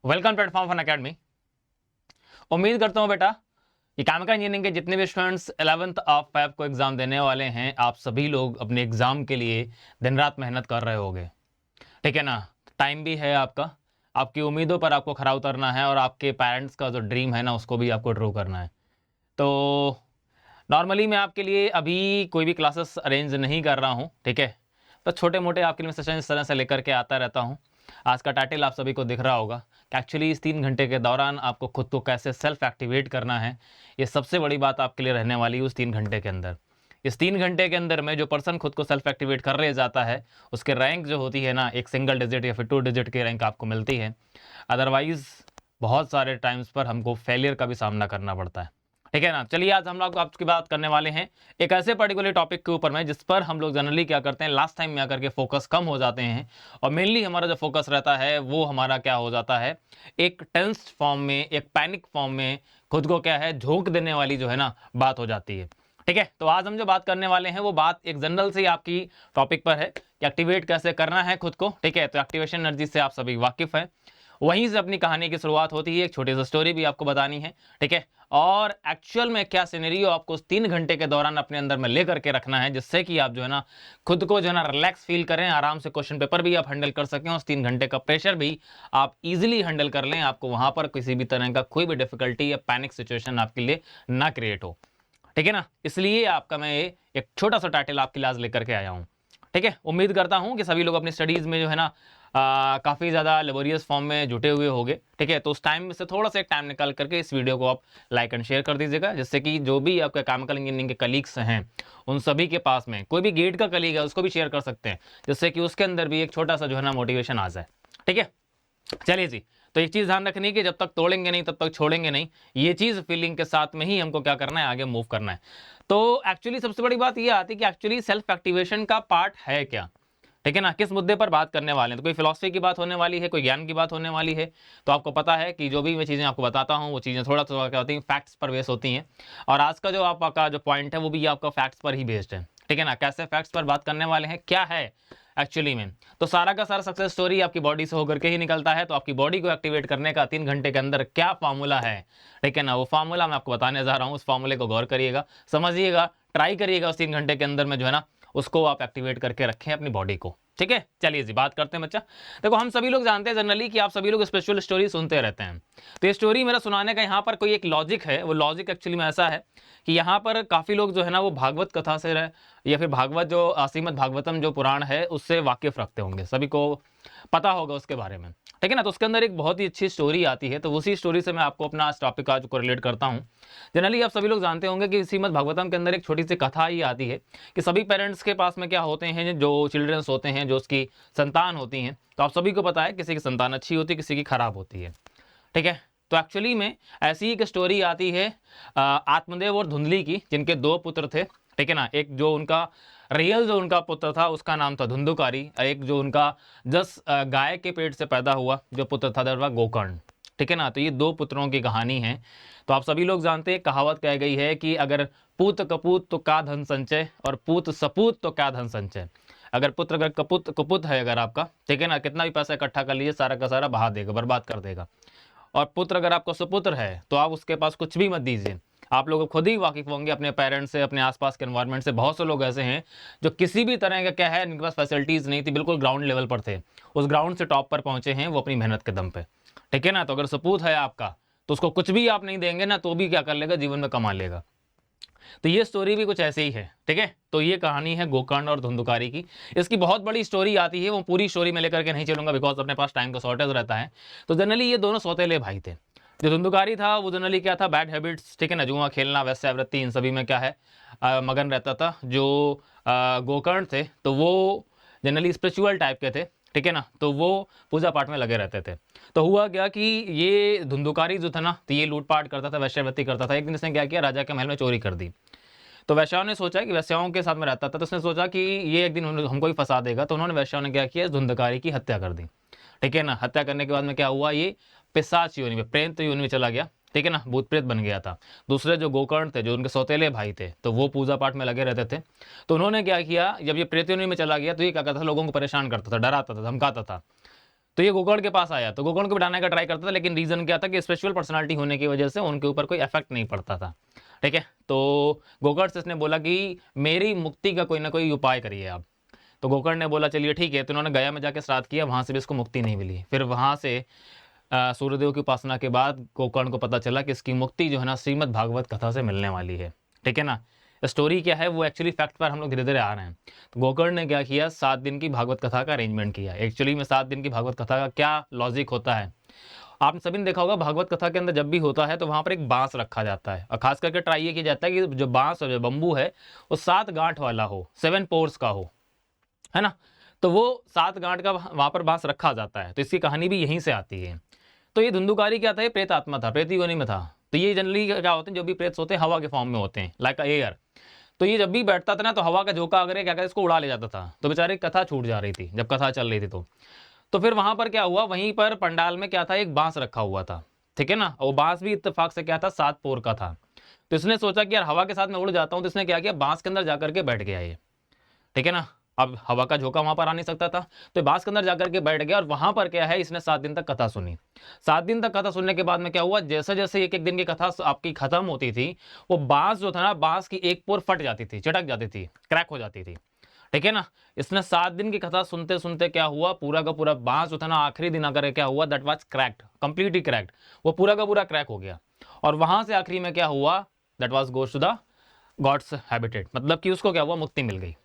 Welcome platform fun academy. उम्मीद करता हूँ बेटा ये केमिकल इंजीनियरिंग के जितने भी स्टूडेंट्स 11th ऑफ फेब को एग्जाम देने वाले हैं, आप सभी लोग अपने एग्जाम के लिए दिन रात मेहनत कर रहे होगे। ठीक है ना। टाइम भी है आपका, आपकी उम्मीदों पर आपको खरा उतरना है और आपके पेरेंट्स का जो ड्रीम है ना उसको भी आपको ट्रू करना है। तो नॉर्मली मैं आपके लिए अभी कोई भी क्लासेस अरेंज नहीं कर रहा हूँ, ठीक है। बस छोटे मोटे आपके लिए सेशन इस तरह से लेकर के आता रहता हूँ। आज का टाइटल आप सभी को दिख रहा होगा कि एक्चुअली इस 3 घंटे के दौरान आपको खुद को कैसे सेल्फ एक्टिवेट करना है। ये सबसे बड़ी बात आपके लिए रहने वाली है उस 3 घंटे के अंदर। इस 3 घंटे के अंदर में जो पर्सन खुद को सेल्फ एक्टिवेट कर ले जाता है उसके रैंक जो होती है ना, एक सिंगल डिजिट या फिर 2 डिजिट की रैंक आपको मिलती है। अदरवाइज बहुत सारे टाइम्स पर हमको फेलियर का भी सामना करना पड़ता है। ठीक है ना। चलिए आज हम लोग आपकी बात करने वाले हैं एक ऐसे पर्टिकुलर टॉपिक के ऊपर में जिस पर हम लोग जनरली क्या करते हैं, लास्ट टाइम में आकर के फोकस कम हो जाते हैं और मेनली हमारा जो फोकस रहता है वो हमारा क्या हो जाता है, एक टेंस्ड फॉर्म में, एक पैनिक फॉर्म में खुद को क्या है झोंक देने वाली जो है ना बात हो जाती है। ठीक है। तो आज हम जो बात करने वाले हैं वो बात एक जनरल से आपकी टॉपिक पर है कि एक्टिवेट कैसे करना है खुद को। ठीक है। तो एक्टिवेशन एनर्जी से आप सभी वाकिफ हैं। वहीं से अपनी कहानी की शुरुआत होती है, एक छोटी सी स्टोरी भी आपको बतानी है। ठीक है। और एक्चुअल में क्या सिनेरियो आपको उस 3 घंटे के दौरान अपने अंदर में ले करके रखना है जिससे कि आप जो है ना खुद को जो है ना रिलैक्स फील करें, आराम से क्वेश्चन पेपर भी आप हैंडल कर सकें, उस 3 घंटे का प्रेशर भी आप इजीली हैंडल कर लें, आपको वहां पर किसी भी तरह का कोई भी डिफिकल्टी या पैनिक सिचुएशन आपके लिए ना क्रिएट हो। ठीक है ना। इसलिए आपका मैं एक छोटा सा टाइटल आपके लिए आज लेकर के आया हूँ। ठीक है। उम्मीद करता हूँ कि सभी लोग अपनी स्टडीज में जो है ना काफ़ी ज़्यादा लेबोरियस फॉर्म में जुटे हुए होंगे। ठीक है। तो उस टाइम में से थोड़ा सा एक टाइम निकाल करके इस वीडियो को आप लाइक एंड शेयर कर दीजिएगा, जिससे कि जो भी आपके केमिकल इंजीनियरिंग के कलीग्स हैं उन सभी के पास में, कोई भी गेट का कलीग है उसको भी शेयर कर सकते हैं, जिससे कि उसके अंदर भी एक छोटा सा जो है ना मोटिवेशन आ जाए। ठीक है। चलिए जी। तो एक चीज़ ध्यान रखनी कि जब तक तोड़ेंगे नहीं तब तक छोड़ेंगे नहीं, ये चीज़ फीलिंग के साथ में ही हमको क्या करना है, आगे मूव करना है। तो एक्चुअली सबसे बड़ी बात ये आती है कि एक्चुअली सेल्फ एक्टिवेशन का पार्ट है क्या। ठीक है ना। किस मुद्दे पर बात करने वाले हैं, तो कोई फिलॉसफी की बात होने वाली है, कोई ज्ञान की बात होने वाली है। तो आपको पता है कि जो भी मैं चीज़ें आपको बताता हूँ वो चीज़ें थोड़ा थोड़ा क्या होती हैं, फैक्ट्स पर बेस होती हैं। और आज का जो आपका जो पॉइंट है वो भी आपका फैक्ट्स पर ही बेस्ड है। ठीक है ना। कैसे फैक्ट्स पर बात करने वाले हैं, क्या है एक्चुअली में, तो सारा का सारा सक्सेस स्टोरी आपकी बॉडी से होकर के ही निकलता है। तो आपकी बॉडी को एक्टिवेट करने का 3 घंटे के अंदर क्या फार्मूला है, ठीक है ना, वो फार्मूला मैं आपको बताने जा रहा हूँ। उस फार्मूले को गौर करिएगा, समझिएगा, ट्राई करिएगा उस 3 घंटे के अंदर में जो है ना उसको आप एक्टिवेट करके रखें अपनी बॉडी को। ठीक है। चलिए जी बात करते हैं बच्चा। देखो हम सभी लोग जानते हैं जनरली कि आप सभी लोग स्पिरिचुअल स्टोरी सुनते रहते हैं। तो ये स्टोरी मेरा सुनाने का यहाँ पर कोई एक लॉजिक है, वो लॉजिक एक्चुअली में ऐसा है कि यहाँ पर काफ़ी लोग जो है ना वो भागवत कथा से या फिर भागवत जो श्रीमद् भागवतम जो पुराण है उससे वाकिफ रखते होंगे, सभी को पता होगा उसके बारे में। ठीक है ना। तो उसके अंदर एक बहुत ही अच्छी स्टोरी आती है, तो उसी स्टोरी से मैं आपको अपना इस टॉपिक आज को रिलेट करता हूँ। जनरली आप सभी लोग जानते होंगे कि श्रीमद् भागवतम के अंदर एक छोटी सी कथा ही आती है कि सभी पेरेंट्स के पास में क्या होते हैं, जो चिल्ड्रंस होते हैं, जो उसकी संतान होती हैं। तो आप सभी को पता है किसी की संतान अच्छी होती है, किसी की खराब होती है। ठीक है। तो एक्चुअली में ऐसी एक स्टोरी आती है आत्मदेव और धुंधली की, जिनके 2 पुत्र थे। ठीक है ना। एक जो उनका रियल जो उनका पुत्र था उसका नाम था धुंधुकारी, एक जो उनका गाय के पेट से पैदा हुआ जो पुत्र था वह गोकर्ण। ठीक है ना। तो ये 2 पुत्रों की कहानी है। तो आप सभी लोग जानते हैं, कहावत कह गई है कि अगर पूत कपूत तो का धन संचय और पूत सपूत तो क्या धन संचय। अगर पुत्र अगर कपूत कुपुत है अगर आपका, ठीक है ना, कितना भी पैसा इकट्ठा कर लीजिए सारा का सारा बहा देगा, बर्बाद कर देगा। और पुत्र अगर आपका सुपुत्र है तो आप उसके पास कुछ भी मत दीजिए। आप लोग खुद ही वाकिफ होंगे अपने पेरेंट्स से, अपने आसपास के एनवायरनमेंट से। बहुत से लोग ऐसे हैं जो किसी भी तरह का क्या है, इनके पास फैसिलिटीज़ नहीं थी, बिल्कुल ग्राउंड लेवल पर थे, उस ग्राउंड से टॉप पर पहुंचे हैं वो अपनी मेहनत के दम पे। ठीक है ना। तो अगर सपूत है आपका तो उसको कुछ भी आप नहीं देंगे ना तो भी क्या कर लेगा, जीवन में कमा लेगा। तो ये स्टोरी भी कुछ ऐसे ही है। ठीक है। तो ये कहानी है गोकर्ण और धुंधुकारी की। इसकी बहुत बड़ी स्टोरी आती है, वो पूरी स्टोरी में लेकर के नहीं चलूंगा बिकॉज अपने पास टाइम का शॉर्टेज रहता है। तो जनरली ये दोनों सौतेले भाई थे। जो धुंधुकारी था वो जनरली क्या था, बैड हैबिट्स, ठीक है ना, जुआ खेलना, वैश्यावृत्ति, इन सभी में क्या है मगन रहता था। जो गोकर्ण थे तो वो जनरली स्पिरिचुअल टाइप के थे। ठीक है ना। तो वो पूजा पाठ में लगे रहते थे। तो हुआ क्या कि ये धुंधुकारी जो था ना, तो ये लूटपाट करता था, वैश्यावृत्ति करता था। एक दिन इसने क्या किया, राजा के महल में चोरी कर दी। तो वैश्याओं ने सोचा कि वैश्याओं के साथ में रहता था, तो उसने सोचा कि ये एक दिन हमको ही फंसा देगा। तो उन्होंने वैश्याओं ने क्या किया, इस धुंधुकारी की हत्या कर दी। ठीक है ना। हत्या करने के बाद में क्या हुआ, ये पिशाच योनि में, प्रेत योनि में चला गया। ठीक है ना, भूत प्रेत बन गया था। दूसरे जो गोकर्ण थे, जो उनके सौतेले भाई थे, तो वो पूजा पाठ में लगे रहते थे। तो उन्होंने क्या किया, जब ये प्रेत योनि में चला गया तो ये क्या करता था, लोगों को परेशान करता था, डराता था, धमकाता था। तो ये गोकर्ण के पास आया, तो गोकर्ण को बिठाने का ट्राई करता था, लेकिन रीजन क्या था कि स्पिरिचुअल पर्सनालिटी होने की वजह से उनके ऊपर कोई इफेक्ट नहीं पड़ता था। ठीक है, तो गोकर्ण से इसने बोला कि मेरी मुक्ति का कोई ना कोई उपाय करिए आप। तो गोकर्ण ने बोला चलिए ठीक है, तो उन्होंने गया में जाके श्राद्ध किया, वहां से भी इसको मुक्ति नहीं मिली। फिर वहां से सूर्यदेव की उपासना के बाद गोकर्ण को पता चला कि इसकी मुक्ति जो है ना श्रीमद् भागवत कथा से मिलने वाली है। ठीक है ना, स्टोरी क्या है वो एक्चुअली फैक्ट पर हम लोग धीरे धीरे आ रहे हैं। तो गोकर्ण ने क्या किया, 7 दिन की भागवत कथा का अरेंजमेंट किया। एक्चुअली में 7 दिन की भागवत कथा का क्या लॉजिक होता है, आपने सभी ने देखा होगा, भागवत कथा के अंदर जब भी होता है तो वहां पर एक बांस रखा जाता है, और खास करके ट्राई ये किया जाता है कि जो बांस और जो बम्बू है वो 7 गांठ वाला हो, 7 पोर्स का हो, है ना। तो वो 7 गांठ का वहां पर बांस रखा जाता है, तो इसकी कहानी भी यहीं से आती है। तो ये धुंधुकारी क्या था, ये प्रेत आत्मा था, प्रेत योनि में था। तो ये जनरली क्या होते हैं, जो भी प्रेत होते हैं हवा के फॉर्म में होते हैं, लाइक एयर। तो ये जब भी बैठता था ना तो हवा का झोंका अगर क्या कहते इसको उड़ा ले जाता था, तो बेचारे कथा छूट जा रही थी जब कथा चल रही थी। तो फिर वहां पर क्या हुआ, वहीं पर पंडाल में क्या था, एक बांस रखा हुआ था। ठीक है ना, वो बांस भी इत्तेफाक से क्या था, 7 पोर का था। तो इसने सोचा कि यार हवा के साथ मैं उड़ जाता हूं, तो इसने क्या किया, बांस के अंदर जाकर के बैठ गया ये। ठीक है ना, अब हवा का झोंका वहां पर आ नहीं सकता था, तो बांस के अंदर जाकर के बैठ गया, और वहां पर क्या है, इसने 7 दिन तक कथा सुनी। 7 दिन तक कथा सुनने के बाद में क्या हुआ, जैसे जैसे एक एक दिन की कथा आपकी खत्म होती थी, वो बांस जो था ना, बांस की एक पोर फट जाती थी, चटक जाती थी, क्रैक हो जाती थी। ठीक है ना, इसने 7 दिन की कथा सुनते सुनते क्या हुआ, पूरा का पूरा बांस जो था ना, आखिरी दिन आकर क्या हुआ, that was cracked, completely cracked, वो पूरा का पूरा क्रैक हो गया। और वहां से आखिरी में क्या हुआ, that was goes to the gods habitat, मतलब कि उसको क्या हुआ, मुक्ति मिल गई।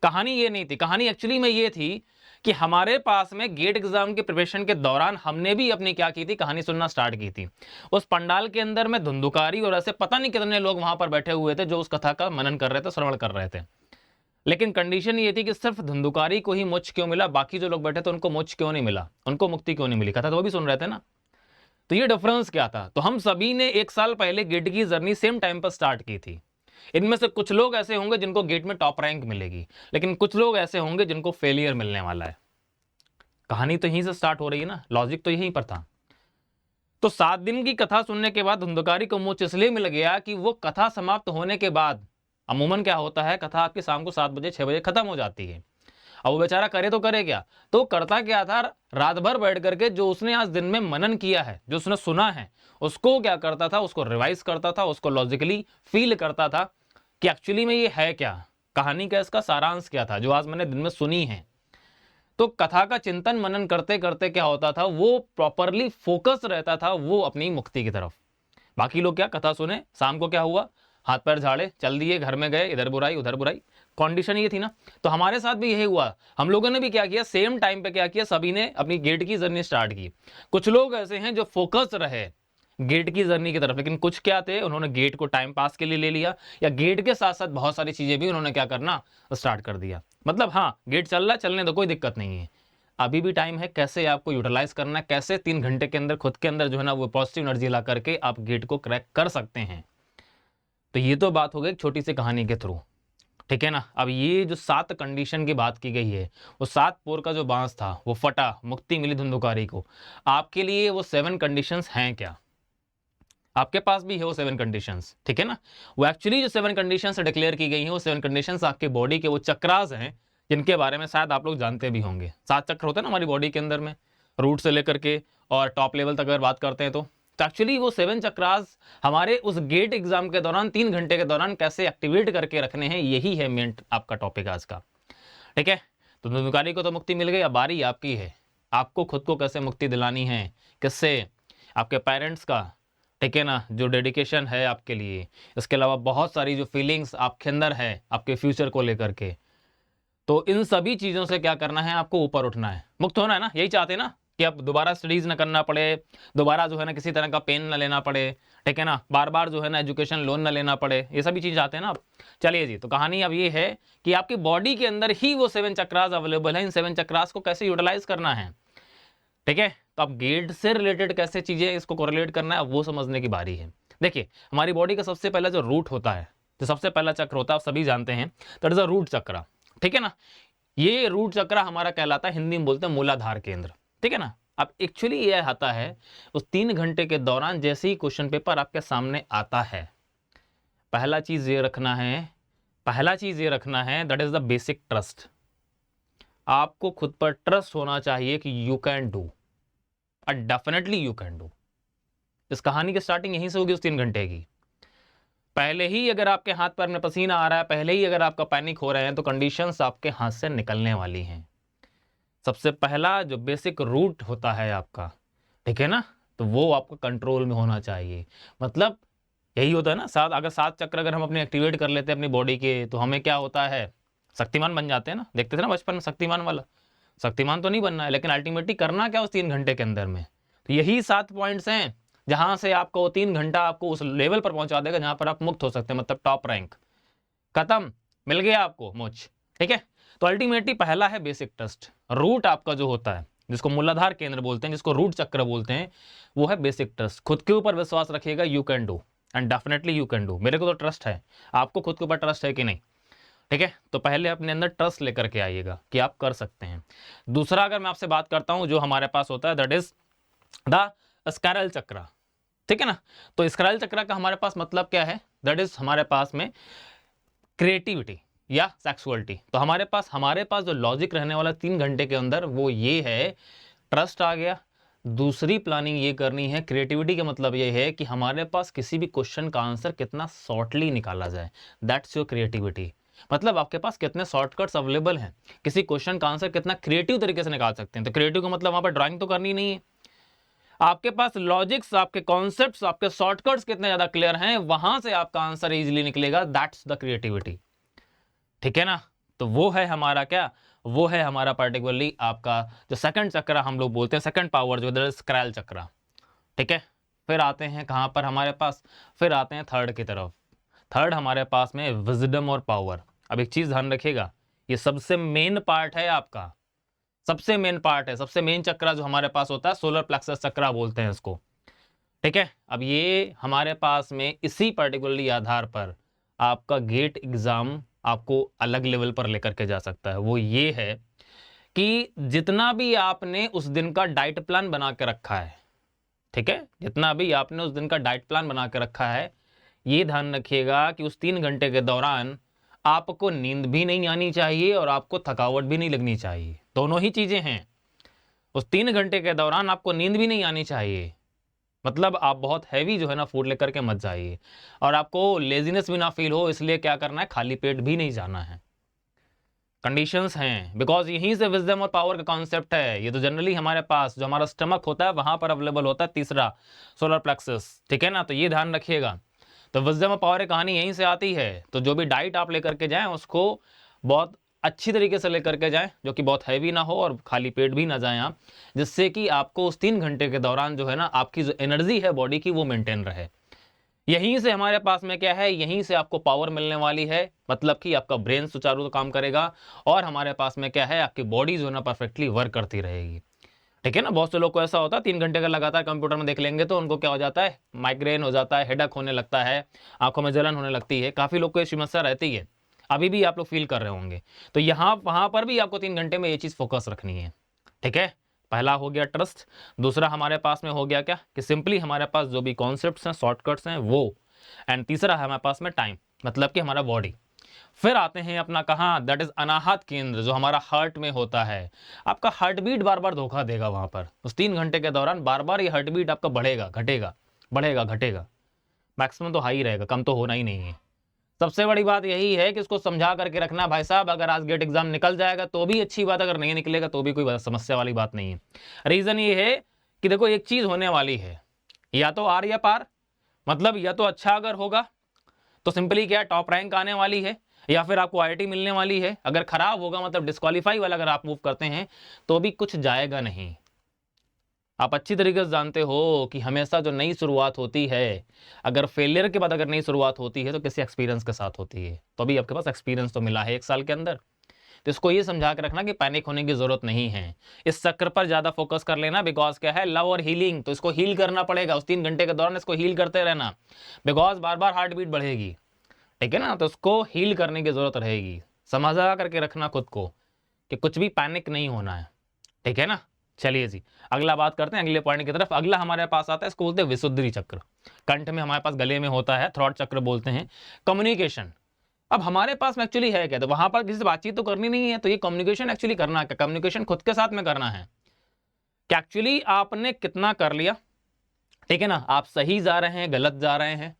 कहानी ये नहीं थी, कहानी एक्चुअली में ये थी कि हमारे पास में गेट एग्जाम के प्रिपरेशन के दौरान हमने भी अपनी क्या की थी, कहानी सुनना स्टार्ट की थी। उस पंडाल के अंदर में धुंधुकारी और ऐसे पता नहीं कितने लोग वहां पर बैठे हुए थे जो उस कथा का मनन कर रहे थे, श्रवण कर रहे थे। लेकिन कंडीशन ये थी कि सिर्फ धुंधुकारी को ही मोक्ष क्यों मिला, बाकी जो लोग बैठे थे उनको मोक्ष क्यों नहीं मिला, उनको मुक्ति क्यों नहीं मिली, कथा तो वो भी सुन रहे थे ना। तो ये डिफरेंस क्या था, तो हम सभी ने 1 साल पहले गेट की जर्नी सेम टाइम पर स्टार्ट की थी। इनमें से कुछ लोग ऐसे होंगे जिनको गेट में टॉप रैंक मिलेगी, लेकिन कुछ लोग ऐसे होंगे जिनको फेलियर मिलने वाला है। कहानी तो यहीं से स्टार्ट हो रही है ना, लॉजिक तो यहीं पर था। तो 7 दिन की कथा सुनने के बाद धुंधुकारी को मोक्ष इसलिए मिल गया कि वो कथा समाप्त होने के बाद, अमूमन क्या होता है, कथा आपकी शाम को 7 बजे 6 बजे खत्म हो जाती है। अब वो बेचारा करे तो करे क्या, तो करता क्या था, रात भर बैठ करके जो उसने आज दिन में मनन किया है, जो उसने सुना है, उसको क्या करता था, उसको रिवाइज करता था, उसको लॉजिकली फील करता था कि एक्चुअली में ये है क्या, कहानी का इसका सारांश क्या था जो आज मैंने दिन में सुनी है। तो कथा का चिंतन मनन करते करते क्या होता था, वो प्रॉपरली फोकस रहता था वो अपनी मुक्ति की तरफ। बाकी लोग क्या, कथा सुने, शाम को क्या हुआ, हाथ पैर झाड़े, चल दिए, घर में गए, इधर बुराई उधर बुराई, कंडीशन ये थी ना। तो हमारे साथ भी यही हुआ, हम लोगों ने भी क्या किया, सेम टाइम पे क्या किया, सभी ने अपनी गेट की जर्नी स्टार्ट की। कुछ लोग ऐसे हैं जो फोकस रहे गेट की जर्नी की तरफ, लेकिन कुछ क्या थे, उन्होंने गेट को टाइम पास के लिए ले लिया, या गेट के साथ साथ बहुत सारी चीजें भी उन्होंने क्या करना स्टार्ट कर दिया। मतलब हाँ, गेट चल रहा है, चलने दो, कोई दिक्कत नहीं है, अभी भी टाइम है, कैसे आपको यूटिलाइज करना है, कैसे 3 घंटे के अंदर खुद के अंदर जो है ना वो पॉजिटिव एनर्जी ला करके आप गेट को क्रैक कर सकते हैं। तो ये तो बात हो गई एक छोटी सी कहानी के थ्रू। ठीक है ना, अब ये जो 7 कंडीशन की बात की गई है, वो 7 पोर का जो बांस था वो फटा, मुक्ति मिली धुंधुकारी को। आपके लिए वो 7 कंडीशंस हैं क्या, आपके पास भी है वो 7 कंडीशंस। ठीक है ना, वो एक्चुअली जो 7 कंडीशंस डिक्लेयर की गई हैं, वो 7 कंडीशंस आपके बॉडी के वो चक्रास हैं, जिनके बारे में शायद आप लोग जानते भी होंगे। 7 चक्र होते हैं ना हमारी बॉडी के अंदर में, रूट से लेकर के और टॉप लेवल तक अगर बात करते हैं तो एक्चुअली वो 7 चक्रास हमारे उस गेट एग्जाम के दौरान 3 घंटे के दौरान कैसे एक्टिवेट करके रखने हैं, यही है मेन आपका टॉपिक आज का। ठीक है, तो धुंधुकारी को तो मुक्ति मिल गई, अब बारी आपकी है, आपको खुद को कैसे मुक्ति दिलानी है, किससे, आपके पेरेंट्स का, ठीक है ना, जो डेडिकेशन है आपके लिए, इसके अलावा बहुत सारी जो फीलिंग्स आपके अंदर है आपके फ्यूचर को लेकर के, तो इन सभी चीज़ों से क्या करना है, आपको ऊपर उठना है, मुक्त होना है ना, यही चाहते हैं ना कि अब दोबारा स्टडीज ना करना पड़े, दोबारा जो है ना किसी तरह का पेन ना लेना पड़े, ठीक है ना, बार बार जो है ना एजुकेशन लोन ना लेना पड़े, ये सभी चीज़ चाहते हैं ना आप। चलिए जी, तो कहानी अब ये है कि आपकी बॉडी के अंदर ही वो 7 चक्रास अवेलेबल है, इन 7 चक्रास को कैसे यूटिलाइज करना है। ठीक है, तो अब गेट से रिलेटेड कैसे चीजें इसको कोरिलेट करना है वो समझने की बारी है। देखिए, हमारी बॉडी का सबसे पहला जो रूट होता है, जो सबसे पहला चक्र होता है, आप सभी जानते हैं, दैट इज अ रूट चक्र। ठीक है ना, ये रूट चक्र हमारा कहलाता है, हिंदी में बोलते हैं मूलाधार केंद्र। ठीक है ना, अब एक्चुअली ये आता है उस 3 घंटे के दौरान जैसे ही क्वेश्चन पेपर आपके सामने आता है, पहला चीज ये रखना है, that is the basic trust. आपको खुद पर ट्रस्ट होना चाहिए कि you can do, and definitely you can do. इस कहानी की स्टार्टिंग यहीं से होगी, उस 3 घंटे की। पहले ही अगर आपके हाथ पैर में पसीना आ रहा है, पहले ही अगर आपका पैनिक हो रहे हैं, तो कंडीशंस आपके हाथ से निकलने वाली हैं। सबसे पहला जो बेसिक रूट होता है आपका, ठीक है ना, तो वो आपको कंट्रोल में होना चाहिए। मतलब यही होता है ना, अगर 7 चक्र अगर हम अपने एक्टिवेट कर लेते हैं अपनी बॉडी के, तो हमें क्या होता है, शक्तिमान बन जाते हैं ना। देखते थे ना बचपन में शक्तिमान वाला। शक्तिमान तो नहीं बनना है, लेकिन अल्टीमेटली करना क्या उस 3 घंटे के अंदर में। तो यही 7 पॉइंट्स हैं जहां से आपको 3 घंटा आपको उस लेवल पर पहुंचा देगा जहां पर आप मुक्त हो सकते हैं, मतलब टॉप रैंक। खत्म, मिल गया आपको मोच, ठीक है। तो अल्टीमेटली पहला है बेसिक ट्रस्ट। रूट आपका जो होता है, जिसको मूलाधार केंद्र बोलते हैं, जिसको रूट चक्र बोलते हैं, वो है बेसिक ट्रस्ट। खुद के ऊपर विश्वास रखिएगा, you can do and definitely you can do. मेरे को तो ट्रस्ट है, आपको खुद के ऊपर ट्रस्ट है कि नहीं, ठीक है। तो पहले अपने अंदर ट्रस्ट लेकर के आइएगा कि आप कर सकते हैं। दूसरा अगर मैं आपसे बात करता हूं जो हमारे पास होता है, दैट इज द स्कैरल चक्र, ठीक है ना। तो स्कैरल चक्र का हमारे पास मतलब क्या है, दैट इज हमारे पास में क्रिएटिविटी या सेक्सुअलिटी। तो हमारे पास जो लॉजिक रहने वाला 3 घंटे के अंदर, वो ये है, ट्रस्ट आ गया। दूसरी प्लानिंग ये करनी है, क्रिएटिविटी का मतलब ये है कि हमारे पास किसी भी क्वेश्चन का आंसर कितना शॉर्टली निकाला जाए, दैट्स योर क्रिएटिविटी। मतलब आपके पास कितने शॉर्टकट्स अवेलेबल हैं, किसी क्वेश्चन का आंसर कितना क्रिएटिव तरीके से निकाल सकते हैं। तो क्रिएटिव का मतलब वहां पर ड्राइंग तो करनी नहीं है, आपके पास लॉजिक्स, आपके कॉन्सेप्ट्स, आपके शॉर्टकट्स कितने ज्यादा क्लियर हैं, वहां से आपका आंसर इजीली निकलेगा, दैट्स द क्रिएटिविटी, ठीक है ना। तो वो है हमारा क्या, वो है हमारा पर्टिकुलरली आपका जो सेकंड चक्र हम लोग बोलते हैं, सेकंड पावर जो स्क्रैल चक्र, ठीक है। फिर आते हैं कहां पर हमारे पास, फिर आते हैं थर्ड की तरफ। थर्ड हमारे पास में विजडम और पावर। अब एक चीज ध्यान रखिएगा, ये सबसे मेन पार्ट है आपका, सबसे मेन पार्ट है, सबसे मेन चक्र जो हमारे पास होता है, सोलर प्लेक्सस चक्र बोलते हैं इसको, ठीक है। अब ये हमारे पास में इसी पर्टिकुलरली आधार पर आपका गेट एग्जाम आपको अलग लेवल पर लेकर के जा सकता है। वो ये है कि जितना भी आपने उस दिन का डाइट प्लान बना के रखा है, ठीक है, जितना भी आपने उस दिन का डाइट प्लान बना के रखा है, ये ध्यान रखिएगा कि उस 3 घंटे के दौरान आपको नींद भी नहीं आनी चाहिए और आपको थकावट भी नहीं लगनी चाहिए। दोनों ही चीजें हैं। उस 3 घंटे के दौरान आपको नींद भी नहीं आनी चाहिए, मतलब आप बहुत हैवी जो है ना फूड लेकर के मत जाइए, और आपको लेजीनेस भी ना फील हो, इसलिए क्या करना है, खाली पेट भी नहीं जाना है। कंडीशंस हैं, बिकॉज यहीं से विजडम और पावर का कॉन्सेप्ट है। ये तो जनरली हमारे पास जो हमारा स्टमक होता है वहां पर अवेलेबल होता है, तीसरा सोलर प्लेक्सस, ठीक है ना। तो ये ध्यान रखिएगा। तो विजडम और पावर की कहानी यहीं से आती है। तो जो भी डाइट आप लेकर के जाएं, उसको बहुत अच्छी तरीके से लेकर के जाएं, जो कि बहुत हैवी ना हो और खाली पेट भी ना जाएं आप, जिससे कि आपको उस 3 घंटे के दौरान जो है ना, आपकी जो एनर्जी है बॉडी की, वो मेंटेन रहे। यहीं से हमारे पास में क्या है, यहीं से आपको पावर मिलने वाली है, मतलब कि आपका ब्रेन सुचारू रूप से काम करेगा, और हमारे पास में क्या है, आपकी बॉडी जो है ना परफेक्टली वर्क करती रहेगी, ठीक है ना। बहुत से लोग को ऐसा होता है 3 घंटे का लगातार कंप्यूटर में देख लेंगे तो उनको क्या हो जाता है, माइग्रेन हो जाता है, हेडेक होने लगता है, आंखों में जलन होने लगती है। काफी लोग को ये समस्या रहती है, अभी भी आप लोग फील कर रहे होंगे। तो यहाँ वहां पर भी आपको 3 घंटे में ये चीज फोकस रखनी है, ठीक है। पहला हो गया ट्रस्ट, दूसरा हमारे पास में हो गया क्या, कि सिंपली हमारे पास जो भी कॉन्सेप्ट्स हैं, शॉर्टकट्स हैं वो, एंड तीसरा है हमारे पास में टाइम, मतलब कि हमारा बॉडी। फिर आते हैं अपना कहाँ, दैट इज अनाहत केंद्र, जो हमारा हार्ट में होता है। आपका हार्ट बीट बार बार धोखा देगा वहां पर, उस 3 घंटे के दौरान बार बार ये हार्ट बीट आपका बढ़ेगा घटेगा, बढ़ेगा घटेगा, मैक्सिमम तो हाई रहेगा, कम तो होना ही नहीं है। सबसे बड़ी बात यही है कि इसको समझा करके रखना, भाई साहब अगर आज गेट एग्जाम निकल जाएगा तो भी अच्छी बात, अगर नहीं निकलेगा तो भी कोई समस्या वाली बात नहीं है। रीजन ये है कि देखो एक चीज होने वाली है, या तो आर या पार, मतलब या तो अच्छा अगर होगा तो सिंपली क्या, टॉप रैंक आने वाली है, या फिर आपको आईआईटी मिलने वाली है। अगर खराब होगा, मतलब डिस्क्वालीफाई वाला अगर आप मूव करते हैं, तो भी कुछ जाएगा नहीं। आप अच्छी तरीके से जानते हो कि हमेशा जो नई शुरुआत होती है, अगर फेलियर के बाद अगर नई शुरुआत होती है तो किसी एक्सपीरियंस के साथ होती है। तो अभी आपके पास एक्सपीरियंस तो मिला है 1 साल के अंदर, तो इसको ये समझा के रखना कि पैनिक होने की जरूरत नहीं है। इस चक्र पर ज्यादा फोकस कर लेना, बिकॉज क्या है, लव और हीलिंग, तो इसको हील करना पड़ेगा उस 3 घंटे के दौरान, इसको हील करते रहना, बिकॉज बार बार हार्ट बीट बढ़ेगी, ठीक है ना। तो उसको हील करने की जरूरत रहेगी। समझा करके रखना खुद को कि कुछ भी पैनिक नहीं होना है, ठीक है ना। चलिए जी, अगला बात करते हैं अगले पॉइंट की तरफ। अगला हमारे पास आता है, इसको बोलते हैं विशुद्धि चक्र। कंठ में हमारे पास गले में होता है, थ्रॉट चक्र बोलते हैं। कम्युनिकेशन, अब हमारे पास में एक्चुअली है क्या, तो वहां पर किसी से बातचीत तो करनी नहीं है, तो ये कम्युनिकेशन एक्चुअली करना क्या, कम्युनिकेशन खुद के साथ में करना है। कि एक्चुअली आपने कितना कर लिया, ठीक है ना, आप सही जा रहे हैं, गलत जा रहे हैं।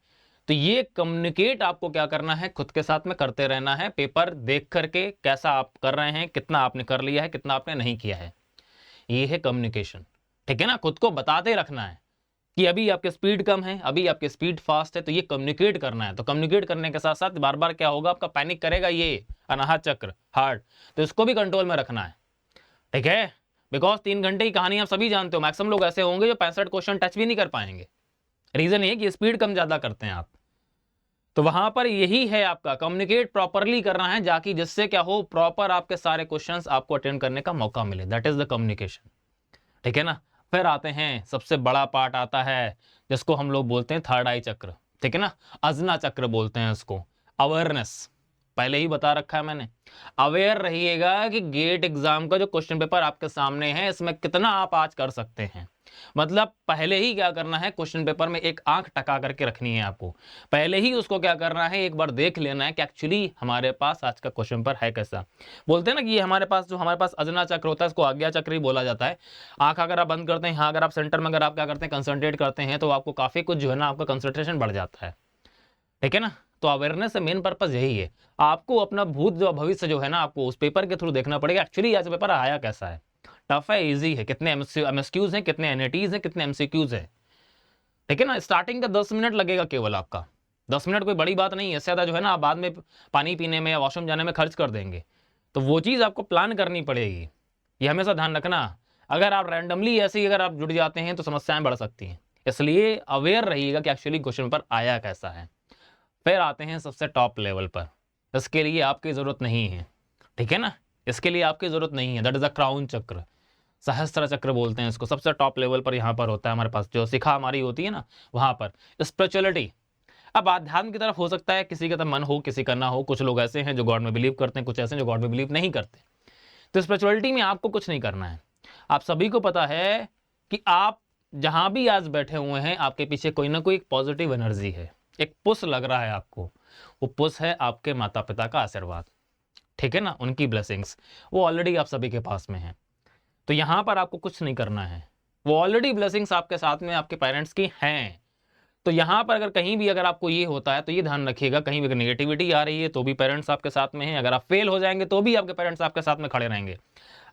तो ये कम्युनिकेट आपको क्या करना है, खुद के साथ में करते रहना है, पेपर देख करके कैसा आप कर रहे हैं, कितना आपने कर लिया है, कितना आपने नहीं किया है। ये है कम्युनिकेशन, ठीक है ना। खुद को बताते रखना है कि अभी आपकी स्पीड कम है, अभी आपकी स्पीड फास्ट है, तो ये कम्युनिकेट करना है। तो कम्युनिकेट करने के साथ साथ बार बार क्या होगा, आपका पैनिक करेगा ये अनाहत चक्र हार्ट, तो इसको भी कंट्रोल में रखना है, ठीक है। बिकॉज 3 घंटे की कहानी आप सभी जानते हो, मैक्सिमम लोग ऐसे होंगे जो 65 क्वेश्चन टच भी नहीं कर पाएंगे। रीजन ये कि स्पीड कम ज्यादा करते हैं आप। तो वहां पर यही है आपका कम्युनिकेट प्रॉपरली करना है, जाकि जिससे क्या हो, प्रॉपर आपके सारे क्वेश्चंस आपको अटेंड करने का मौका मिले। दैट इज द कम्युनिकेशन, ठीक है ना। फिर आते हैं सबसे बड़ा पार्ट आता है जिसको हम लोग बोलते हैं थर्ड आई चक्र, ठीक है ना, अजना चक्र बोलते हैं इसको। अवेयरनेस पहले ही बता रखा है मैंने। अवेयर रहिएगा कि गेट एग्जाम का जो क्वेश्चन पेपर आपके सामने है, इसमें कितना आप आज कर सकते हैं। मतलब पहले ही क्या करना है, क्वेश्चन पेपर में एक आंख टका करके रखनी है आपको। पहले ही उसको क्या करना है, एक बार देख लेना है कि एक्चुअली हमारे पास आज का क्वेश्चन पेपर है कैसा। बोलते हैं ना कि ये हमारे पास अजना चक्र होता है, इसको आज्ञा चक्र ही बोला जाता है। आंख अगर आप बंद करते हैं, हाँ, अगर आप सेंटर में अगर आप क्या करते हैं, कंसंट्रेट करते हैं, तो आपको काफी कुछ जो है ना, आपका कंसंट्रेशन बढ़ जाता है, ठीक है ना। तो अवेयरनेस से मेन पर्पस यही है, आपको अपना भूत जो भविष्य जो है ना, आपको उस पेपर के थ्रू देखना पड़ेगा एक्चुअली आज पेपर आया कैसा है, टफ है, इजी है, कितने एमएसक्यूज हैं, कितने एनएटीज हैं, कितने एमसीक्यूज हैं, ठीक है ना। स्टार्टिंग का 10 मिनट लगेगा केवल आपका, 10 मिनट कोई बड़ी बात नहीं है, इससे ज्यादा जो है ना आप बाद में पानी पीने में या वॉशरूम जाने में खर्च कर देंगे। तो वो चीज़ आपको प्लान करनी पड़ेगी, ये हमेशा ध्यान रखना। अगर आप रैंडमली ऐसे ही अगर आप जुड़ जाते हैं तो समस्याएं बढ़ सकती हैं, इसलिए अवेयर रहिएगा कि एक्चुअली क्वेश्चन पेपर आया कैसा है। फिर आते हैं सबसे टॉप लेवल पर, इसके लिए आपकी जरूरत नहीं है, ठीक है ना, इसके लिए आपकी जरूरत नहीं है। दैट इज द क्राउन चक्र, सहस्त्र चक्र बोलते हैं इसको। सबसे टॉप लेवल पर यहाँ पर होता है हमारे पास, जो शिखा हमारी होती है ना, वहां पर स्पिरिचुअलिटी। अब आध्यात्म की तरफ हो सकता है किसी का तो मन हो, किसी का ना हो। कुछ लोग ऐसे हैं जो गॉड में बिलीव करते हैं, कुछ ऐसे हैं जो गॉड में बिलीव नहीं करते। तो स्पिरिचुअलिटी में आपको कुछ नहीं करना है। आप सभी को पता है कि आप जहां भी आज बैठे हुए हैं, आपके पीछे कोई ना कोई एक पॉजिटिव एनर्जी है, एक पुश लग रहा है आपको। वो पुश है आपके माता पिता का आशीर्वाद, ठीक है ना, उनकी ब्लेसिंग्स, वो ऑलरेडी आप सभी के पास में है। तो यहां पर आपको कुछ नहीं करना है, वो ऑलरेडी ब्लेसिंग्स आपके साथ में आपके पेरेंट्स की हैं। तो यहां पर अगर कहीं भी अगर आपको ये होता है तो ये ध्यान रखिएगा, कहीं भी अगर नेगेटिविटी आ रही है तो भी पेरेंट्स आपके साथ में हैं। अगर आप फेल हो जाएंगे तो भी आपके पेरेंट्स आपके साथ में खड़े रहेंगे।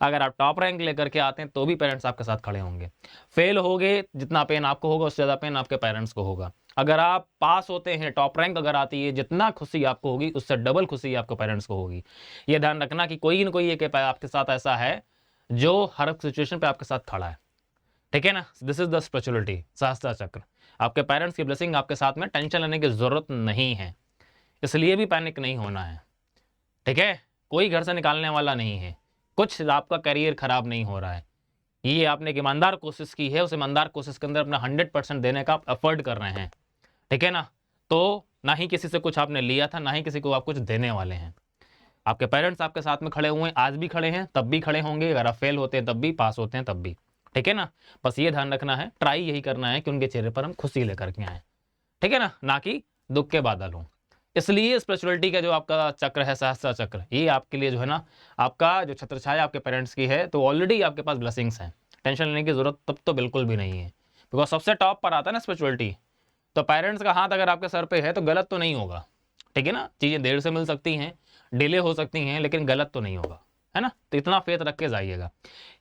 अगर आप टॉप रैंक लेकर के आते हैं तो भी पेरेंट्स आपके साथ खड़े होंगे। फेल होगे, जितना पेन आपको होगा उससे ज्यादा पेन आपके पेरेंट्स को होगा। अगर आप पास होते हैं, टॉप रैंक अगर आती है, जितना खुशी आपको होगी उससे डबल खुशी आपके पेरेंट्स को होगी। ये ध्यान रखना कि कोई न कोई एक आपके साथ ऐसा है जो हर सिचुएशन पे आपके साथ खड़ा है, ठीक है ना। दिस इज द स्पिरिचुअलिटी, सहस्त्र चक्र। आपके पेरेंट्स की ब्लेसिंग आपके साथ में, टेंशन लेने की जरूरत नहीं है, इसलिए भी पैनिक नहीं होना है, ठीक है। कोई घर से निकालने वाला नहीं है, कुछ आपका करियर खराब नहीं हो रहा है। ये आपने एक ईमानदार कोशिश की है, उस ईमानदार कोशिश के अंदर अपना 100% देने का आप एफर्ट कर रहे हैं, ठीक है ना। तो ना ही किसी से कुछ आपने लिया था, ना ही किसी को आप कुछ देने वाले हैं। आपके पेरेंट्स आपके साथ में खड़े हुए हैं, आज भी खड़े हैं, तब भी खड़े होंगे। अगर आप फेल होते हैं तब भी, पास होते हैं तब भी, ठीक है ना। बस ये ध्यान रखना है, ट्राई यही करना है कि उनके चेहरे पर हम खुशी लेकर के आए, ठीक है ना कि दुख के बादल हो। इसलिए स्पिरिचुअलिटी का जो आपका चक्र है, सहस्त्र चक्र, ये आपके लिए जो है ना, आपका जो छत्र छाया आपके पेरेंट्स की है, तो ऑलरेडी आपके पास ब्लेसिंग्स हैं, टेंशन लेने की जरूरत तब तो बिल्कुल भी नहीं है। बिकॉज सबसे टॉप पर आता है ना स्पिरिचुअलिटी, तो पेरेंट्स का हाथ अगर आपके सर पे है तो गलत तो नहीं होगा, ठीक है ना। चीजें देर से मिल सकती हैं, डिले हो सकती हैं, लेकिन गलत तो नहीं होगा, है ना। तो इतना फेथ रख के जाइएगा।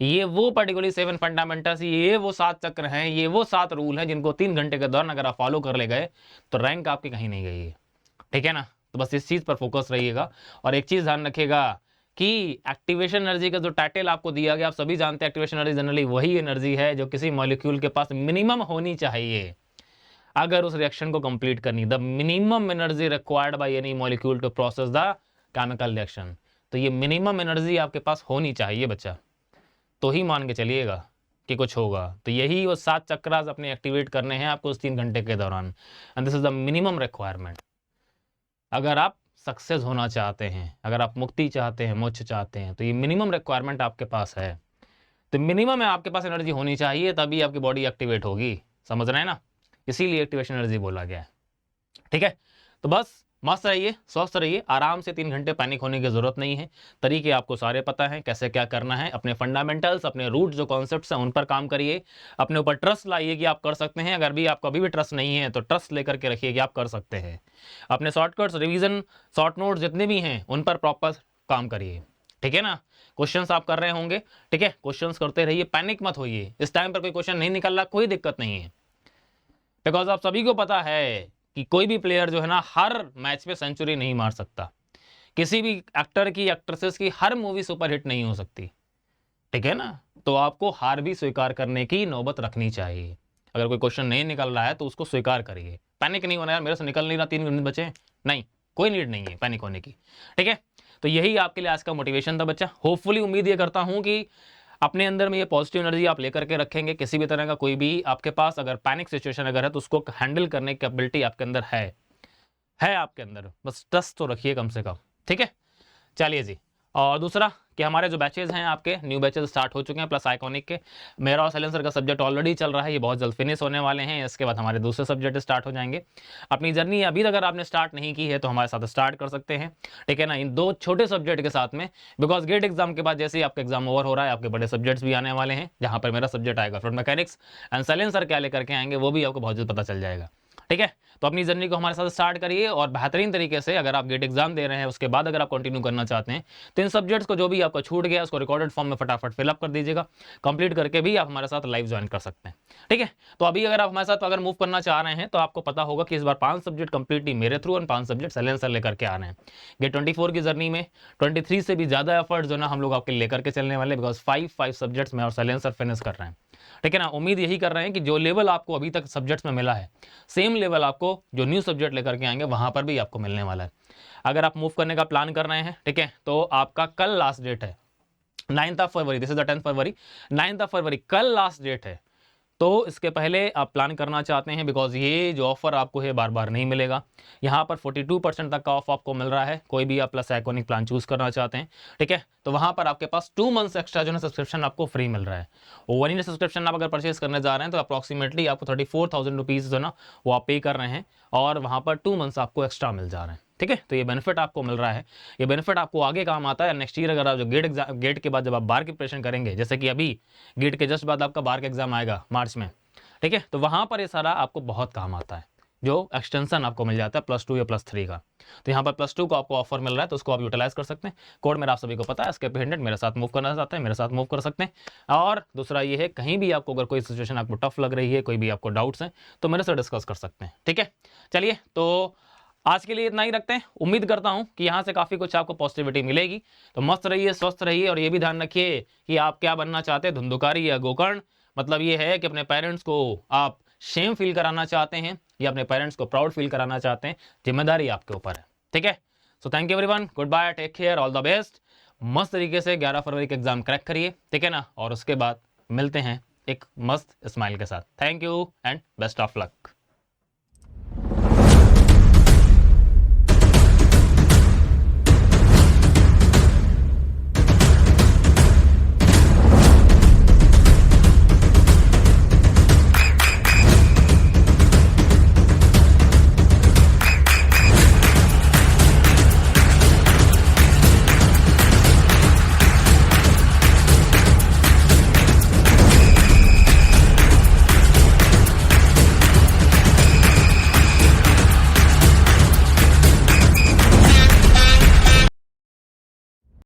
ये वो पर्टिकुलरली 7 फंडामेंटल्स, ये वो 7 चक्र हैं, ये वो 7 रूल हैं जिनको 3 घंटे के दौरान अगर आप फॉलो कर ले गए तो रैंक आपकी कहीं नहीं गई है, ठीक है ना। तो बस इस चीज पर फोकस रहिएगा। और एक चीज ध्यान रखिएगा कि एक्टिवेशन एनर्जी का जो टाइटल आपको दिया गया, आप सभी जानते हैं एक्टिवेशन एनर्जी जनरली वही एनर्जी है जो किसी मॉलिक्यूल के पास मिनिमम होनी चाहिए अगर उस रिएक्शन को कंप्लीट करनी। The minimum energy required by any molecule to process the chemical reaction. तो ये मिनिमम एनर्जी आपके पास होनी चाहिए बच्चा, तो ही मान के चलिएगा कि कुछ होगा। तो यही वो 7 चक्रास अपने एक्टिवेट करने हैं आपको उस 3 घंटे के दौरान, and this is the minimum requirement. अगर आप सक्सेस होना चाहते हैं, अगर आप मुक्ति चाहते हैं, मोक्ष चाहते हैं, तो ये मिनिमम रिक्वायरमेंट आपके पास है। तो मिनिमम है आपके पास एनर्जी होनी चाहिए, तभी आपकी बॉडी एक्टिवेट होगी, समझ रहे हैं ना। इसीलिए एक्टिवेशन एनर्जी बोला गया है, ठीक है। तो बस मस्त रहिए, स्वस्थ रहिए, आराम से 3 घंटे पैनिक होने की जरूरत नहीं है। तरीके आपको सारे पता है, कैसे क्या करना है। अपने फंडामेंटल्स, अपने रूट जो कॉन्सेप्ट्स हैं उन पर काम करिए। अपने ऊपर ट्रस्ट लाइए कि आप कर सकते हैं। अगर भी आपको अभी भी ट्रस्ट नहीं है तो ट्रस्ट लेकर के रखिए कि आप कर सकते हैं। अपने शॉर्टकट्स, रिवीजन, शॉर्ट नोट्स जितने भी हैं उन पर प्रॉपर काम करिए, ठीक है ना। क्वेश्चंस आप कर रहे होंगे, ठीक है, क्वेश्चंस करते रहिए, पैनिक मत होइए। इस टाइम पर कोई क्वेश्चन नहीं निकल रहा, कोई दिक्कत नहीं है, बिकॉज आप सभी को पता है कि कोई भी प्लेयर जो है ना हर मैच पे सेंचुरी नहीं मार सकता। किसी भी एक्टर की, एक्ट्रेसेस की हर मूवी सुपर हिट नहीं हो सकती, ठीक है ना। तो आपको हार भी स्वीकार करने की नौबत रखनी चाहिए। अगर कोई क्वेश्चन नहीं निकल रहा है तो उसको स्वीकार करिए। पैनिक नहीं होना यार, मेरे से निकल नहीं रहा, 3 मिनट बचे हैं, नहीं, कोई नीड नहीं है पैनिक होने की, ठीक है। तो यही आपके लिए आज का मोटिवेशन था बच्चा। होपफुली उम्मीद ये करता हूं कि अपने अंदर में ये पॉजिटिव एनर्जी आप लेकर के रखेंगे। किसी भी तरह का कोई भी आपके पास अगर पैनिक सिचुएशन अगर है तो उसको हैंडल करने की एबिलिटी आपके अंदर है आपके अंदर, बस ट्रस्ट तो रखिए कम से कम, ठीक है। चलिए जी, और दूसरा कि हमारे जो बैचेज हैं, आपके न्यू बैचेज स्टार्ट हो चुके हैं प्लस आइकॉनिक के। मेरा और साइलेंसर का सब्जेक्ट ऑलरेडी चल रहा है, ये बहुत जल्द फिनिश होने वाले हैं। इसके बाद हमारे दूसरे सब्जेक्ट स्टार्ट हो जाएंगे। अपनी जर्नी अभी अगर आपने स्टार्ट नहीं की है तो हमारे साथ स्टार्ट कर सकते हैं, ठीक है ना, इन 2 छोटे सब्जेक्ट के साथ में। बिकॉज गेट एग्जाम के बाद जैसे ही आपका एग्जाम ओवर हो रहा है, आपके बड़े सब्जेक्ट्स भी आने वाले हैं, जहां पर मेरा सब्जेक्ट आएगा फ्लूइड मैकेनिक्स, एंड साइलेंसर क्या लेकर के आएंगे वो भी आपको बहुत जल्द पता चल जाएगा, ठीक है। तो अपनी जर्नी को हमारे साथ स्टार्ट करिए, और बेहतरीन तरीके से अगर आप गेट एग्जाम दे रहे हैं उसके बाद अगर आप कंटिन्यू करना चाहते हैं तो इन सब्जेक्ट्स को जो भी आपका छूट गया उसको रिकॉर्डेड फॉर्म में फटाफट फिलअप कर दीजिएगा। कंप्लीट करके भी आप हमारे साथ लाइव ज्वाइन कर सकते हैं, ठीक है। तो अभी अगर आप हमारे साथ अगर मूव करना चाह रहे हैं तो आपको पता होगा कि इस बार 5 सब्जेक्ट कंप्लीटली मेरे थ्रू और 5 सब्जेक्ट साइलेंसर लेकर के आ रहे हैं। गेट 24 की जर्नी में 23 से भी ज्यादा एफर्ट जो ना हम लोग आपके लेकर के चलने वाले, बिकॉज 5 सब्जेक्ट्स में और साइलेंसर फिनिश कर रहे हैं, ठीक है ना। उम्मीद यही कर रहे हैं कि जो लेवल आपको अभी तक सब्जेक्ट्स में मिला है सेम लेवल आपको जो न्यू सब्जेक्ट लेकर के आएंगे वहां पर भी आपको मिलने वाला है। अगर आप मूव करने का प्लान कर रहे हैं, ठीक है, तो आपका कल लास्ट डेट है 9th of February, this is the 10th February, 9th of February कल लास्ट डेट है। तो इसके पहले आप प्लान करना चाहते हैं, बिकॉज ये जो ऑफर आपको है बार बार नहीं मिलेगा। यहाँ पर 42% तक का ऑफ आपको मिल रहा है, कोई भी आप प्लस आइकॉनिक प्लान चूज करना चाहते हैं, ठीक है। तो वहां पर आपके पास 2 मंथ्स एक्स्ट्रा जो है सब्सक्रिप्शन आपको फ्री मिल रहा है। वन ईयर सब्सक्रिप्शन आप अगर परचेज करने जा रहे हैं तो अप्रॉक्सीमेटली आपको 34,000 रुपीज जो ना वो आप पे कर रहे हैं, और वहां पर 2 मंथ्स आपको एक्स्ट्रा मिल जा रहे हैं, ठीक है। तो ये बेनिफिट आपको मिल रहा है, ये बेनिफिट आपको आगे काम आता है। नेक्स्ट ईयर अगर आप जो गेट के बाद जब आप बार की प्रिपरेशन करेंगे, जैसे कि अभी गेट के जस्ट बाद आपका बार का एग्जाम आएगा मार्च में, ठीक है, तो वहां पर ये सारा आपको बहुत काम आता है, जो एक्सटेंशन आपको मिल जाता है +2 या +3 का। तो यहाँ पर +2 को आपको ऑफर मिल रहा है, तो उसको आप यूटिलाइज कर सकते हैं। कोड मेरा आप सभी को पता है, स्केप 100 मेरे साथ मूव करना चाहते हैं, मेरे साथ मूव कर सकते हैं। और दूसरा ये है, कहीं भी आपको अगर कोई सिचुएशन आपको टफ लग रही है, कोई भी आपको डाउट्स हैं, तो मेरे से डिस्कस कर सकते हैं, ठीक है। चलिए, तो आज के लिए इतना ही रखते हैं। उम्मीद करता हूं कि यहाँ से काफी कुछ आपको पॉजिटिविटी मिलेगी। तो मस्त रहिए, स्वस्थ रहिए, और ये भी ध्यान रखिए कि आप क्या बनना चाहते हैं, धुंधुकारी या गोकर्ण। मतलब ये है कि अपने पेरेंट्स को आप शेम फील कराना चाहते हैं या अपने पेरेंट्स को प्राउड फील कराना चाहते हैं, जिम्मेदारी आपके ऊपर है, ठीक है। So thank you everyone, goodbye, take care, all the best. मस्त तरीके से 11 फरवरी का एग्जाम क्रैक करिए, ठीक है ना, और उसके बाद मिलते हैं एक मस्त स्माइल के साथ। Thank you and best of luck.